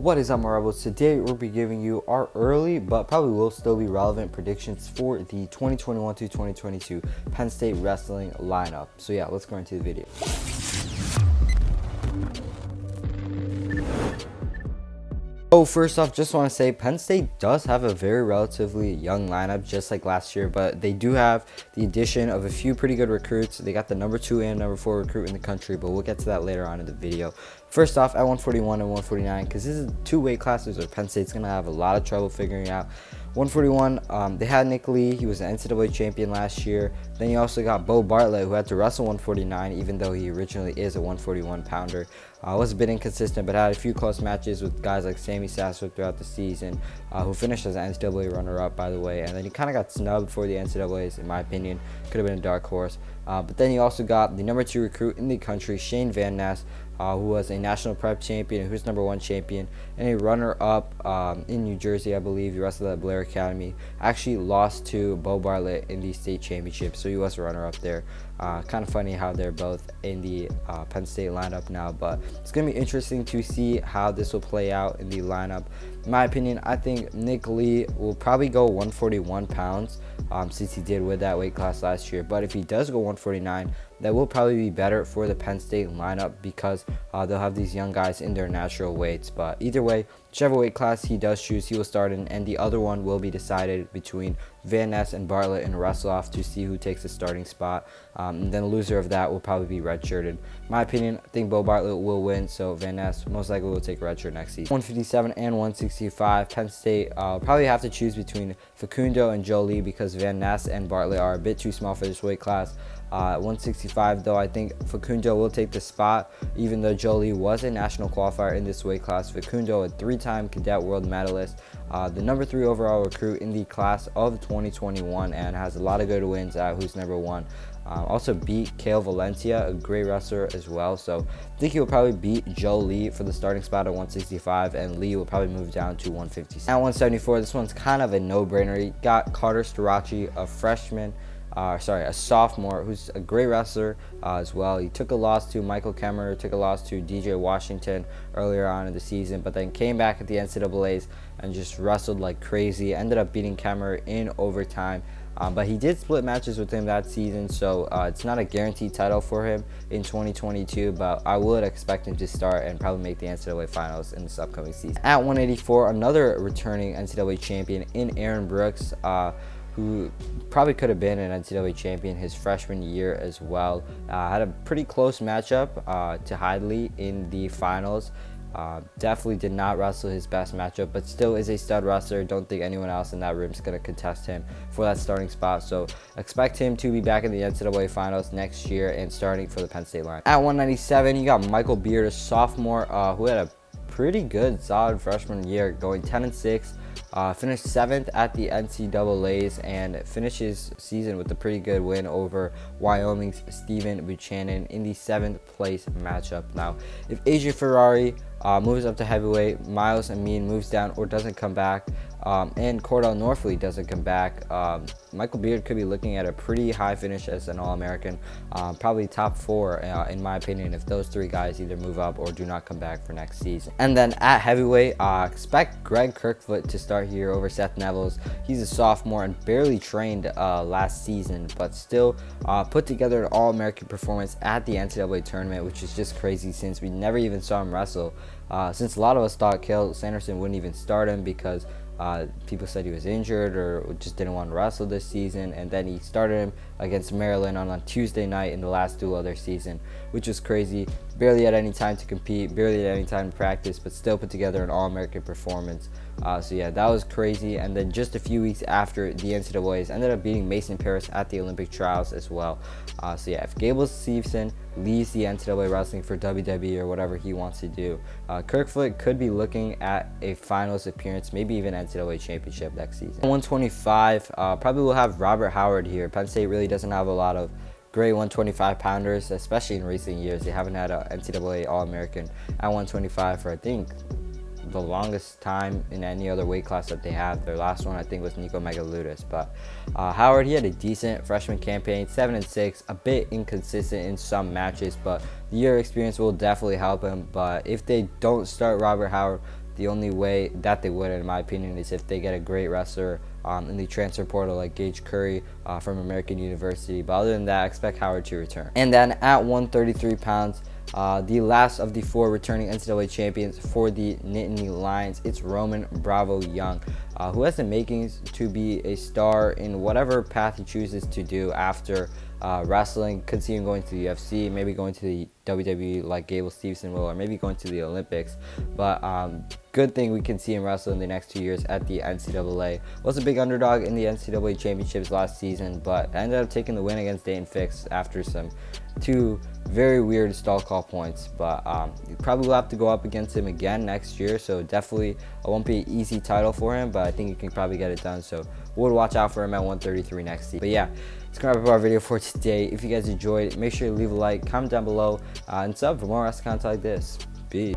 What is up, my rebels? Today we'll be giving you our early but probably will still be relevant predictions for the 2021 to 2022 Penn State wrestling lineup. So yeah, let's go into the video. So first off, just want to say Penn State does have a very relatively young lineup, just like last year, but they do have the addition of a few pretty good recruits. They got the number 2 and number 4 recruit in the country, but we'll get to that later on in the video. First off, at 141 and 149, because this is two weight classes where Penn State's going to have a lot of trouble figuring out. 141, they had Nick Lee. He was an NCAA champion last year. Then you also got Bo Bartlett, who had to wrestle 149, even though he originally is a 141 pounder. Was a bit inconsistent, but had a few close matches with guys like Sammy Sasso throughout the season, who finished as an NCAA runner-up, by the way. And then he kind of got snubbed for the NCAAs, in my opinion. Could have been a dark horse. But then you also got the number 2 recruit in the country, Shane Van Ness, who was a national prep champion, who's number 1 champion, and a runner-up in New Jersey, I believe. He wrestled at Blair Academy. Actually lost to Bo Bartlett in the state championship, so he was a runner-up there. Kind of funny how they're both in the Penn State lineup now, but it's going to be interesting to see how this will play out in the lineup. In my opinion, I think Nick Lee will probably go 141 pounds since he did with that weight class last year, but if he does go 149, that will probably be better for the Penn State lineup because they'll have these young guys in their natural weights. But either way, whichever weight class he does choose, he will start in, and the other one will be decided between Van Ness and Bartlett in a wrestle-off to see who takes the starting spot. And then the loser of that will probably be redshirted. In my opinion, I think Bo Bartlett will win, so Van Ness most likely will take a redshirt next season. 157 and 165, Penn State probably have to choose between Facundo and Jolie because Van Ness and Bartlett are a bit too small for this weight class. 165 though, I think Facundo will take the spot, even though Jolie was a national qualifier in this weight class. Facundo, a 3-time cadet world medalist, the number 3 overall recruit in the class of 2021, and has a lot of good wins at who's number 1. Also beat Kale Valencia, a great wrestler as well, so I think he will probably beat Joe Lee for the starting spot at 165, and Lee will probably move down to 156. At 174, this one's kind of a no-brainer. He got Carter Starachi, a sophomore, who's a great wrestler as well. He took a loss to Michael Kemmerer, took a loss to DJ Washington earlier on in the season, but then came back at the NCAAs and just wrestled like crazy. Ended up beating Kemmerer in overtime. But he did split matches with him that season, so it's not a guaranteed title for him in 2022, but I would expect him to start and probably make the NCAA finals in this upcoming season. At 184, another returning NCAA champion in Aaron Brooks, who probably could have been an NCAA champion his freshman year as well. Had a pretty close matchup to Hidley in the finals. Definitely did not wrestle his best matchup, but still is a stud wrestler. Don't think anyone else in that room is going to contest him for that starting spot. So expect him to be back in the NCAA finals next year and starting for the Penn State line. At 197, you got Michael Beard, a sophomore who had a pretty good, solid freshman year, going 10-6. Finished 7th at the NCAAs and finished his season with a pretty good win over Wyoming's Stephen Buchanan in the 7th place matchup. Now, if AJ Ferrari moves up to heavyweight, Miles Amin moves down or doesn't come back, and Cordell Norfleet doesn't come back, Michael Beard could be looking at a pretty high finish as an All-American, probably top 4 in my opinion if those 3 guys either move up or do not come back for next season. And then at heavyweight, expect Greg Kirkford to start here over Seth Nevels. He's a sophomore and barely trained last season, but still put together an All-American performance at the NCAA tournament, which is just crazy since we never even saw him wrestle. Since a lot of us thought Cale Sanderson wouldn't even start him because people said he was injured or just didn't want to wrestle this season, and then he started him against Maryland on a Tuesday night in the last duel of their season, which was crazy. Barely had any time to compete, barely had any time to practice, but still put together an All-American performance. So yeah, that was crazy. And then just a few weeks after, the NCAAs ended up beating Mason Paris at the Olympic trials as well. So yeah, if Gable Steveson leaves the NCAA wrestling for WWE or whatever he wants to do, Kirkford could be looking at a finals appearance, maybe even NCAA championship next season. 125, probably will have Robert Howard here. Penn State really doesn't have a lot of great 125 pounders, especially in recent years. They haven't had an NCAA All-American at 125 for, I think, the longest time in any other weight class that they have. Their last one, I think, was Nico Megaludis. But Howard, he had a decent freshman campaign, 7-6, a bit inconsistent in some matches, but the year experience will definitely help him. But if they don't start Robert Howard, The only way that they would, in my opinion, is if they get a great wrestler in the transfer portal like Gage Curry from American University. But other than that, I expect Howard to return. And then at 133 pounds, the last of the 4 returning NCAA champions for the Nittany Lions, it's Roman Bravo Young, who has the makings to be a star in whatever path he chooses to do after wrestling. Could see him going to the UFC, maybe going to the WWE like Gable Steveson will, or maybe going to the Olympics. But good thing we can see him wrestle in the next 2 years at the NCAA. Was a big underdog in the NCAA championships last season, but ended up taking the win against Dayton Fix after some 2 very weird stall call points. But you probably will have to go up against him again next year, so definitely it won't be an easy title for him, but I think he can probably get it done. So would watch out for him at 133 next season. But yeah, it's gonna wrap up our video for today. If you guys enjoyed, make sure to leave a like, comment down below, and sub for more wrestling content like this. Peace.